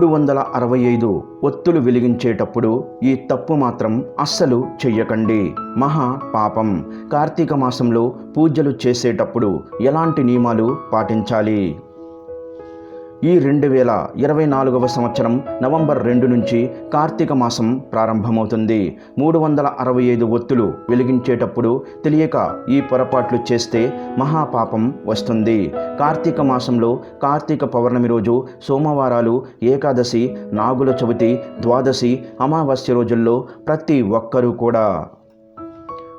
365 ఒత్తులు వెలిగించేటప్పుడు ఈ తప్పు మాత్రం అస్సలు చెయ్యకండి. మహా పాపం. కార్తీక మాసంలో పూజలు చేసేటప్పుడు ఎలాంటి నియమాలు పాటించాలి? ఈ 2024వ సంవత్సరం నవంబర్ 2 నుంచి కార్తీక మాసం ప్రారంభమవుతుంది. 365 ఒత్తులు వెలిగించేటప్పుడు తెలియక ఈ పొరపాట్లు చేస్తే మహాపాపం వస్తుంది. కార్తీక మాసంలో కార్తీక పౌర్ణమి రోజు, సోమవారాలు, ఏకాదశి, నాగుల చవితి, ద్వాదశి, అమావాస్య రోజుల్లో ప్రతి ఒక్కరూ కూడా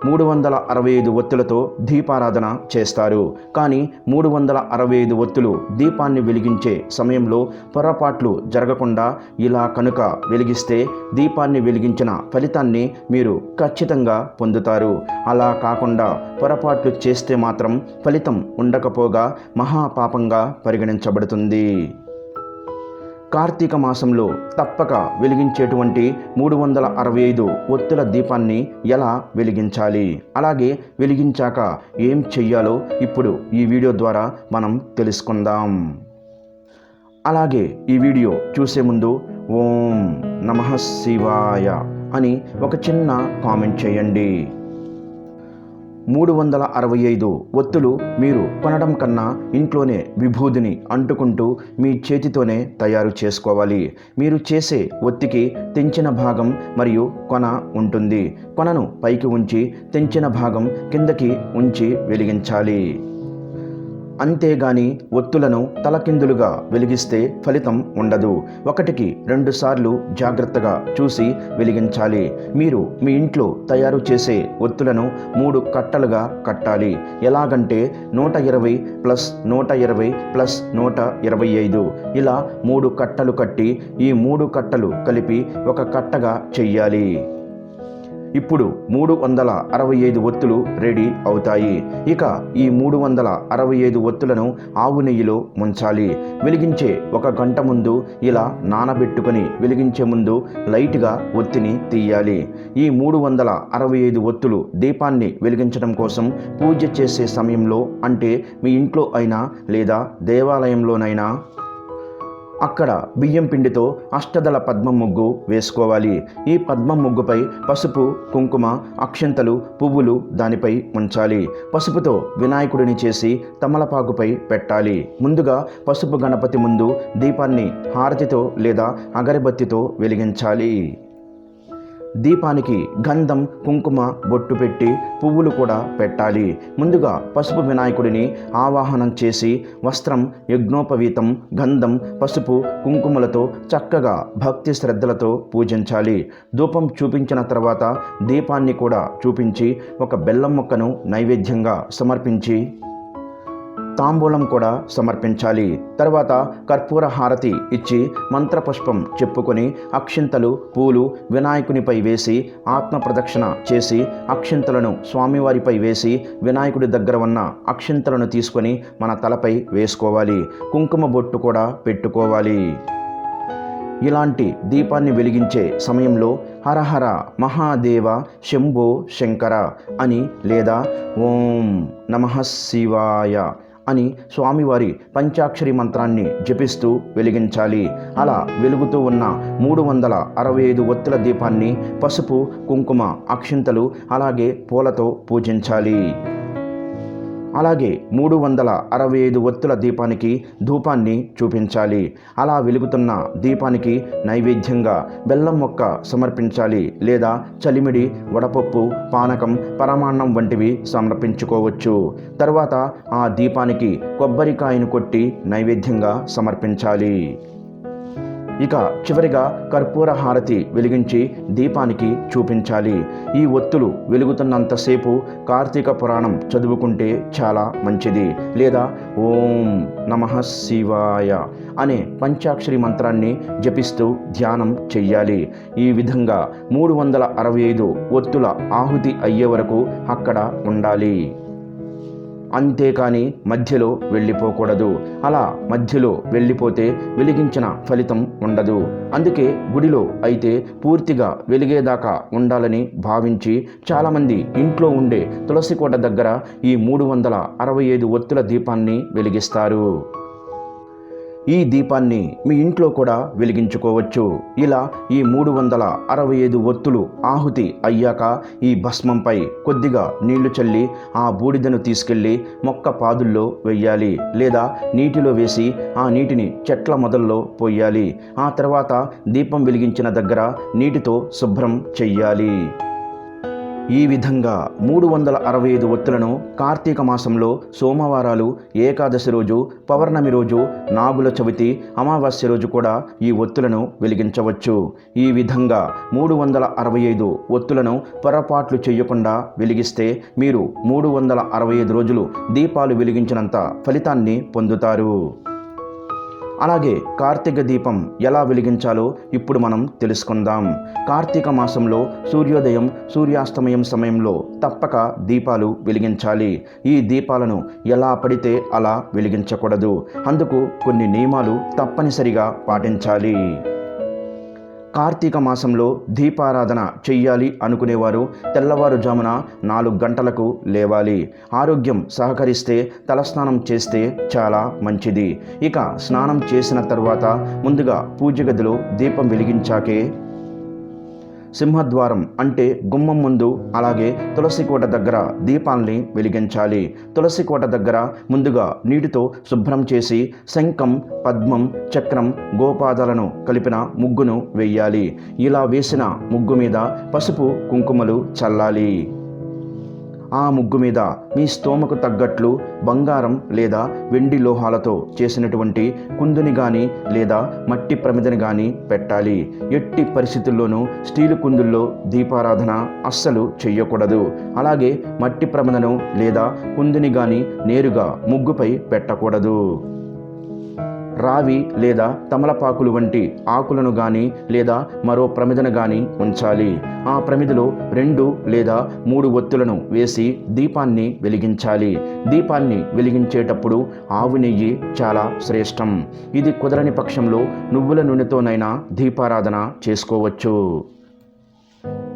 365 ఒత్తులతో దీపారాధన చేస్తారు. కానీ 365 ఒత్తులు దీపాన్ని వెలిగించే సమయంలో పొరపాట్లు జరగకుండా ఇలా కనుక వెలిగిస్తే దీపాన్ని వెలిగించిన ఫలితాన్ని మీరు ఖచ్చితంగా పొందుతారు. అలా కాకుండా పొరపాట్లు చేస్తే మాత్రం ఫలితం ఉండకపోగా మహాపాపంగా పరిగణించబడుతుంది. కార్తీక మాసంలో తప్పక వెలిగించేటువంటి 365 ఒత్తుల దీపాన్ని ఎలా వెలిగించాలి, అలాగే వెలిగించాక ఏం చెయ్యాలో ఇప్పుడు ఈ వీడియో ద్వారా మనం తెలుసుకుందాం. అలాగే ఈ వీడియో చూసే ముందు ఓం నమః శివాయ అని ఒక చిన్న కామెంట్ చేయండి. 365 ఒత్తులు మీరు కొనడం కన్నా ఇంట్లోనే విభూదిని అంటుకుంటూ మీ చేతితోనే తయారు చేసుకోవాలి. మీరు చేసే ఒత్తికి తెంచిన భాగం మరియు కొన ఉంటుంది. కొనను పైకి ఉంచి తెంచిన భాగం కిందకి ఉంచి వెలిగించాలి. అంతేగాని ఒత్తులను తలకిందులుగా వెలిగిస్తే ఫలితం ఉండదు. 1కి 2 సార్లు జాగ్రత్తగా చూసి వెలిగించాలి. మీరు మీ ఇంట్లో తయారు చేసే ఒత్తులను 3 కట్టలుగా కట్టాలి. ఎలాగంటే 120 + 120 + 125 ఇలా 3 కట్టలు కట్టి ఈ 3 కట్టలు కలిపి ఒక కట్టగా చెయ్యాలి. ఇప్పుడు 365 ఒత్తులు రెడీ అవుతాయి. ఇక ఈ 365 ఒత్తులను ఆవు నెయ్యిలో ముంచాలి. వెలిగించే 1 గంట ముందు ఇలా నానబెట్టుకొని వెలిగించే ముందు లైట్గా ఒత్తిని తీయాలి. ఈ 365 ఒత్తులు దీపాన్ని వెలిగించడం కోసం పూజ చేసే సమయంలో, అంటే మీ ఇంట్లో అయినా లేదా దేవాలయంలోనైనా, అక్కడ బియ్యం పిండితో అష్టదళ పద్మం ముగ్గు వేసుకోవాలి. ఈ పద్మం ముగ్గుపై పసుపు, కుంకుమ, అక్షంతలు, పువ్వులు దానిపై ఉంచాలి. పసుపుతో వినాయకుడిని చేసి తమలపాకుపై పెట్టాలి. ముందుగా పసుపు గణపతి ముందు దీపాన్ని హారతితో లేదా అగరబత్తితో వెలిగించాలి. దీపానికి గంధం, కుంకుమ బొట్టు పెట్టి పువ్వులు కూడా పెట్టాలి. ముందుగా పసుపు వినాయకుడిని ఆవాహనం చేసి వస్త్రం, యజ్ఞోపవీతం, గంధం, పసుపు, కుంకుమలతో చక్కగా భక్తి శ్రద్ధలతో పూజించాలి. ధూపం చూపించిన తర్వాత దీపాన్ని కూడా చూపించి ఒక బెల్లం ముక్కను నైవేద్యంగా సమర్పించి తాంబూలం కూడా సమర్పించాలి. తర్వాత కర్పూర హారతి ఇచ్చి మంత్రపుష్పం చెప్పుకొని అక్షింతలు, పూలు వినాయకునిపై వేసి ఆత్మ ప్రదక్షిణ చేసి అక్షింతలను స్వామివారిపై వేసి వినాయకుడి దగ్గర ఉన్న అక్షింతలను తీసుకొని మన తలపై వేసుకోవాలి. కుంకుమ బొట్టు కూడా పెట్టుకోవాలి. ఇలాంటి దీపాన్ని వెలిగించే సమయంలో హరహర మహాదేవ శంభో శంకర అని లేదా ఓం నమః శివాయ అని స్వామివారి పంచాక్షరి మంత్రాన్ని జపిస్తూ వెలిగించాలి. అలా వెలుగుతూ ఉన్న 365 ఒత్తుల దీపాన్ని పసుపు, కుంకుమ, అక్షింతలు అలాగే పూలతో పూజించాలి. అలాగే 365 ఒత్తుల దీపానికి ధూపాన్ని చూపించాలి. అలా వెలుగుతున్న దీపానికి నైవేద్యంగా బెల్లం మొక్క సమర్పించాలి. లేదా చలిమిడి, వడపప్పు, పానకం, పరమాన్నం వంటివి సమర్పించుకోవచ్చు. తర్వాత ఆ దీపానికి కొబ్బరికాయను కొట్టి నైవేద్యంగా సమర్పించాలి. ఇక చివరిగా కర్పూర హారతి వెలిగించి దీపానికి చూపించాలి. ఈ ఒత్తులు వెలుగుతున్నంతసేపు కార్తీక పురాణం చదువుకుంటే చాలా మంచిది. లేదా ఓం నమః శివాయ అనే పంచాక్షరి మంత్రాన్ని జపిస్తూ ధ్యానం చెయ్యాలి. ఈ విధంగా 365 ఒత్తుల ఆహుతి అయ్యే వరకు అక్కడ ఉండాలి. అంతేకాని మధ్యలో వెళ్ళిపోకూడదు. అలా మధ్యలో వెళ్ళిపోతే వెలిగించిన ఫలితం ఉండదు. అందుకే గుడిలో అయితే పూర్తిగా వెలిగేదాకా ఉండాలని భావించి చాలామంది ఇంట్లో ఉండే తులసి కోట దగ్గర ఈ 365 ఒత్తుల దీపాన్ని వెలిగిస్తారు. ఈ దీపాన్ని మీ ఇంట్లో కూడా వెలిగించుకోవచ్చు. ఇలా ఈ 365 ఒత్తులు ఆహుతి అయ్యాక ఈ భస్మంపై కొద్దిగా నీళ్లు చల్లి ఆ బూడిదను తీసుకెళ్లి మొక్క పాదుల్లో వెయ్యాలి, లేదా నీటిలో వేసి ఆ నీటిని చెట్ల మొదల్లో పోయాలి. ఆ తర్వాత దీపం వెలిగించిన దగ్గర నీటితో శుభ్రం చెయ్యాలి. ఈ విధంగా 365 ఒత్తులను కార్తీక మాసంలో సోమవారాలు, ఏకాదశి రోజు, పౌర్ణమి రోజు, నాగుల చవితి, అమావాస్య రోజు కూడా ఈ ఒత్తులను వెలిగించవచ్చు. ఈ విధంగా 365 ఒత్తులను పొరపాట్లు చేయకుండా వెలిగిస్తే మీరు 365 రోజులు దీపాలు వెలిగించినంత ఫలితాన్ని పొందుతారు. అలాగే కార్తీక దీపం ఎలా వెలిగించాలో ఇప్పుడు మనం తెలుసుకుందాం. కార్తీక మాసంలో సూర్యోదయం, సూర్యాస్తమయం సమయంలో తప్పక దీపాలు వెలిగించాలి. ఈ దీపాలను ఎలా పడితే అలా వెలిగించకూడదు. అందుకు కొన్ని నియమాలు తప్పనిసరిగా పాటించాలి. కార్తీక మాసంలో దీపారాధన చెయ్యాలి అనుకునేవారు తెల్లవారుజామున 4 గంటలకు లేవాలి. ఆరోగ్యం సహకరిస్తే తలస్నానం చేస్తే చాలా మంచిది. ఇక స్నానం చేసిన తర్వాత ముందుగా పూజ గదిలో దీపం వెలిగించాకే సింహద్వారం అంటే గుమ్మం ముందు, అలాగే తులసి కోట దగ్గర దీపాల్ని వెలిగించాలి. తులసి కోట దగ్గర ముందుగా నీటితో శుభ్రం చేసి శంఖం, పద్మం, చక్రం, గోపాదాలను కలిపిన ముగ్గును వేయాలి. ఇలా వేసిన ముగ్గు మీద పసుపు, కుంకుమలు చల్లాలి. ఆ ముగ్గు మీద మీ స్తోమకు తగ్గట్లు బంగారం లేదా వెండి లోహాలతో చేసినటువంటి కుందుని కానీ లేదా మట్టి ప్రమిదని కానీ పెట్టాలి. ఎట్టి పరిస్థితుల్లోనూ స్టీలు కుందుల్లో దీపారాధన అస్సలు చెయ్యకూడదు. అలాగే మట్టి ప్రమిదను లేదా కుందుని కానీ నేరుగా ముగ్గుపై పెట్టకూడదు. రావి లేదా తమలపాకులు వంటి ఆకులను కానీ లేదా మరో ప్రమిదను కానీ ఉంచాలి. ఆ ప్రమిదలో 2 లేదా 3 ఒత్తులను వేసి దీపాన్ని వెలిగించాలి. దీపాన్ని వెలిగించేటప్పుడు ఆవు నెయ్యి చాలా శ్రేష్టం. ఇది కుదరని పక్షంలో నువ్వుల నూనెతోనైనా దీపారాధన చేసుకోవచ్చు.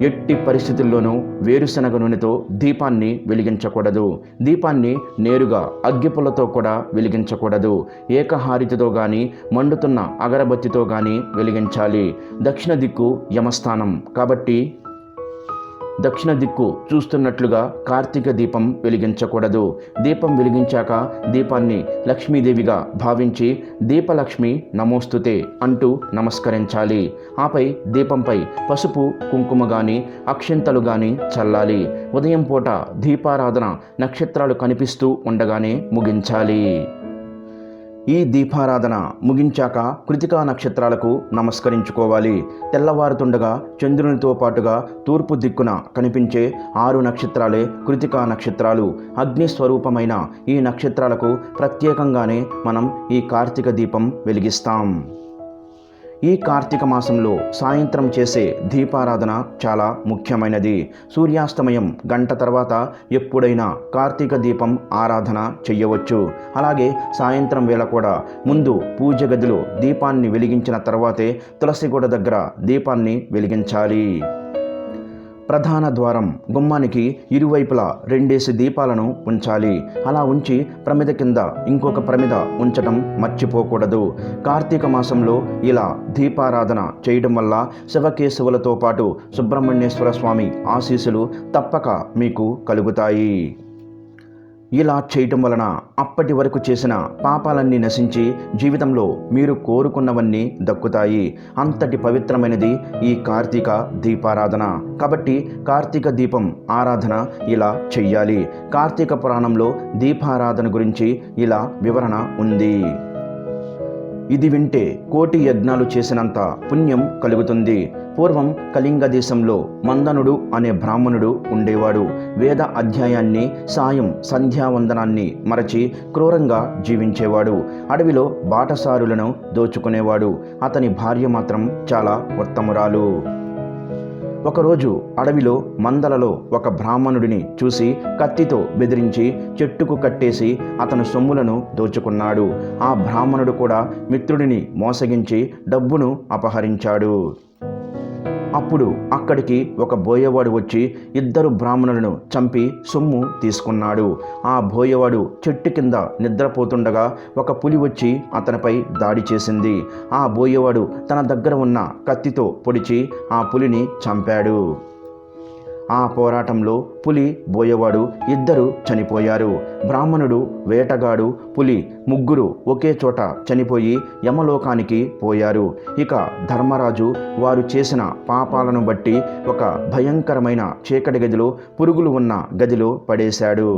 ఎట్టి పరిస్థితుల్లోనూ వేరుశనగ నూనెతో దీపాన్ని వెలిగించకూడదు. దీపాన్ని నేరుగా అగ్గిపుల్లతో కూడా వెలిగించకూడదు. ఏకహారితితో కానీ మండుతున్న అగరబత్తితో కానీ వెలిగించాలి. దక్షిణ దిక్కు యమస్థానం కాబట్టి దక్షిణ దిక్కు చూస్తున్నట్లుగా కార్తీక దీపం వెలిగించకూడదు. దీపం వెలిగించాక దీపాన్ని లక్ష్మీదేవిగా భావించి దీపలక్ష్మి నమోస్తుతే అంటూ నమస్కరించాలి. ఆపై దీపంపై పసుపు, కుంకుమ కానీ అక్షింతలు కానీ చల్లాలి. ఉదయం పూట దీపారాధన నక్షత్రాలు కనిపిస్తూ ఉండగానే ముగించాలి. ఈ దీపారాధన ముగించాక కృతికా నక్షత్రాలకు నమస్కరించుకోవాలి. తెల్లవారుతుండగా చంద్రునితో పాటుగా తూర్పు దిక్కున కనిపించే 6 నక్షత్రాలే కృతికా నక్షత్రాలు. అగ్ని స్వరూపమైన ఈ నక్షత్రాలకు ప్రత్యేకంగానే మనం ఈ కార్తీక దీపం వెలిగిస్తాం. ఈ కార్తీక మాసంలో సాయంత్రం చేసే దీపారాధన చాలా ముఖ్యమైనది. సూర్యాస్తమయం గంట తర్వాత ఎప్పుడైనా కార్తీక దీపం ఆరాధన చెయ్యవచ్చు. అలాగే సాయంత్రం వేళ కూడా ముందు పూజ గదిలో దీపాన్ని వెలిగించిన తర్వాతే తులసి కోట దగ్గర దీపాన్ని వెలిగించాలి. ప్రధాన ద్వారం గుమ్మానికి ఇరువైపులా 2 దీపాలను ఉంచాలి. అలా ఉంచి ప్రమిద కింద ఇంకొక ప్రమిద ఉంచటం మర్చిపోకూడదు. కార్తీక మాసంలో ఇలా దీపారాధన చేయడం వల్ల శివకేశవులతో పాటు సుబ్రహ్మణ్యేశ్వర స్వామి ఆశీస్సులు తప్పక మీకు కలుగుతాయి. ఇలా చేయటం వలన అప్పటి వరకు చేసిన పాపాలన్నీ నశించి జీవితంలో మీరు కోరుకున్నవన్నీ దక్కుతాయి. అంతటి పవిత్రమైనది ఈ కార్తీక దీపారాధన. కాబట్టి కార్తీక దీపం ఆరాధన ఇలా చెయ్యాలి. కార్తీక పురాణంలో దీపారాధన గురించి ఇలా వివరణ ఉంది. ఇది వింటే కోటి యజ్ఞాలు చేసినంత పుణ్యం కలుగుతుంది. పూర్వం కళింగ దేశంలో మందనుడు అనే బ్రాహ్మణుడు ఉండేవాడు. వేద అధ్యాయాన్ని, సాయం సంధ్యావందనాన్ని మరచి క్రూరంగా జీవించేవాడు. అడవిలో బాటసారులను దోచుకునేవాడు. అతని భార్య మాత్రం చాలా ఉత్తమురాలు. ఒకరోజు అడవిలో మందలలో ఒక బ్రాహ్మణుడిని చూసి కత్తితో బెదిరించి చెట్టుకు కట్టేసి అతని సొమ్ములను దోచుకున్నాడు. ఆ బ్రాహ్మణుడు కూడా మిత్రుడిని మోసగించి డబ్బును అపహరించాడు. అప్పుడు అక్కడికి ఒక బోయవాడు వచ్చి ఇద్దరు బ్రాహ్మణులను చంపి సొమ్ము తీసుకున్నాడు. ఆ బోయవాడు చెట్టు కింద నిద్రపోతుండగా ఒక పులి వచ్చి అతనిపై దాడి చేసింది. ఆ బోయవాడు తన దగ్గర ఉన్న కత్తితో పొడిచి ఆ పులిని చంపాడు. ఆ పోరాటంలో పులి, బోయవాడు ఇద్దరు చనిపోయారు. బ్రాహ్మణుడు, వేటగాడు, పులి ముగ్గురు ఒకే చోట చనిపోయి యమలోకానికి పోయారు. ఇక ధర్మరాజు వారు చేసిన పాపాలను బట్టి ఒక భయంకరమైన చీకటి గదిలో, పురుగులు ఉన్న గదిలో పడేశాడు.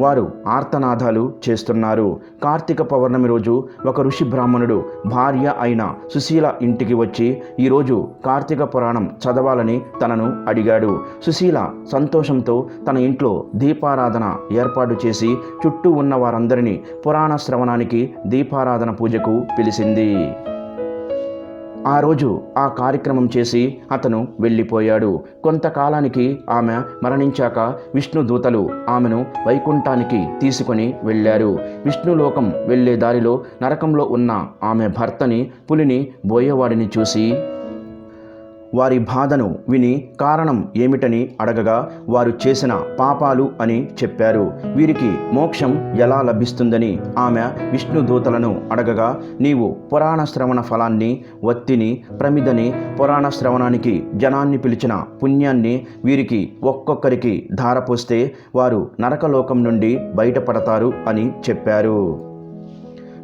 వారు ఆర్తనాదాలు చేస్తున్నారు. కార్తీక పౌర్ణమి రోజు ఒక ఋషి బ్రాహ్మణుడు భార్య అయిన సుశీల ఇంటికి వచ్చి ఈరోజు కార్తీక పురాణం చదవాలని తనను అడిగాడు. సుశీల సంతోషంతో తన ఇంట్లో దీపారాధన ఏర్పాటు చేసి చుట్టూ ఉన్న వారందరినీ పురాణ శ్రవణానికి, దీపారాధన పూజకు పిలిచింది. ఆ రోజు ఆ కార్యక్రమం చేసి అతను వెళ్ళిపోయాడు. కొంతకాలానికి ఆమె మరణించాక విష్ణు దూతలు ఆమెను వైకుంఠానికి తీసుకొని వెళ్ళారు. విష్ణులోకం వెళ్ళే దారిలో నరకంలో ఉన్న ఆమె భర్తని, పులిని, బోయేవాడిని చూసి వారి బాధను విని కారణం ఏమిటని అడగగా వారు చేసిన పాపాలు అని చెప్పారు. వీరికి మోక్షం ఎలా లభిస్తుందని ఆమె విష్ణు దూతలను అడగగా, నీవు పురాణ శ్రవణ ఫలాన్ని, వత్తిని, ప్రమిదని, పురాణ శ్రవణానికి జనాన్ని పిలిచిన పుణ్యాన్ని వీరికి ఒక్కొక్కరికి ధారపోస్తే వారు నరకలోకం నుండి బయటపడతారు అని చెప్పారు.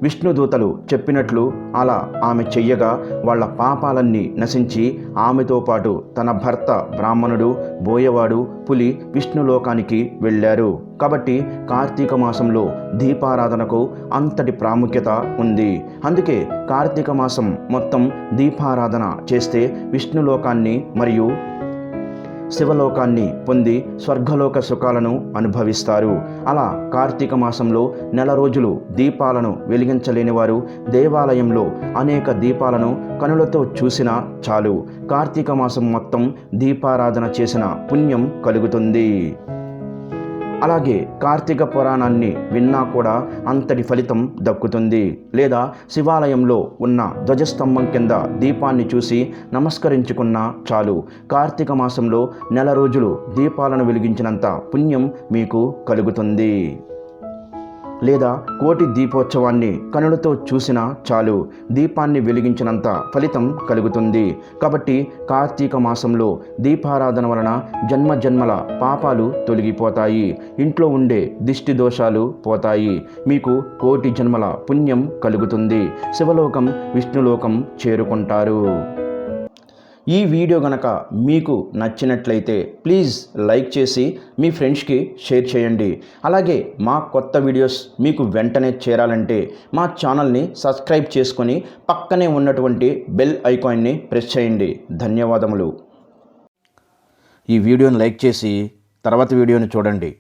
విష్ణుదూతలు చెప్పినట్లు అలా ఆమె చెయ్యగా వాళ్ళ పాపాలన్నీ నశించి ఆమెతో పాటు తన భర్త బ్రాహ్మణుడు, బోయవాడు, పులి విష్ణులోకానికి వెళ్ళారు. కాబట్టి కార్తీక మాసంలో దీపారాధనకు అంతటి ప్రాముఖ్యత ఉంది. అందుకే కార్తీక మాసం మొత్తం దీపారాధన చేస్తే విష్ణులోకాన్ని మరియు శివలోకాన్ని పొంది స్వర్గలోక సుఖాలను అనుభవిస్తారు. అలా కార్తీక మాసంలో నెల రోజులు దీపాలను వెలిగించలేని వారు దేవాలయంలో అనేక దీపాలను కనులతో చూసినా చాలు, కార్తీక మాసం మొత్తం దీపారాధన చేసిన పుణ్యం కలుగుతుంది. అలాగే కార్తీక పురాణాన్ని విన్నా కూడా అంతటి ఫలితం దక్కుతుంది. లేదా శివాలయంలో ఉన్న ధ్వజస్తంభం కింద దీపాన్ని చూసి నమస్కరించుకున్నా చాలు, కార్తీక మాసంలో నెల రోజులు దీపాలను వెలిగించినంత పుణ్యం మీకు కలుగుతుంది. లేదా కోటి దీపోత్సవాన్ని కనులతో చూసినా చాలు, దీపాన్ని వెలిగించినంత ఫలితం కలుగుతుంది. కాబట్టి కార్తీక మాసంలో దీపారాధన వలన జన్మ జన్మల పాపాలు తొలగిపోతాయి, ఇంట్లో ఉండే దిష్టి దోషాలు పోతాయి, మీకు కోటి జన్మల పుణ్యం కలుగుతుంది, శివలోకం, విష్ణులోకం చేరుకుంటారు. ఈ వీడియో గనక మీకు నచ్చినట్లయితే ప్లీజ్ లైక్ చేసి మీ ఫ్రెండ్స్కి షేర్ చేయండి. అలాగే మా కొత్త వీడియోస్ మీకు వెంటనే చేరాలంటే మా ఛానల్ని సబ్స్క్రైబ్ చేసుకొని పక్కనే ఉన్నటువంటి బెల్ ఐకాన్ని ప్రెస్ చేయండి. ధన్యవాదములు. ఈ వీడియోని లైక్ చేసి తర్వాత వీడియోని చూడండి.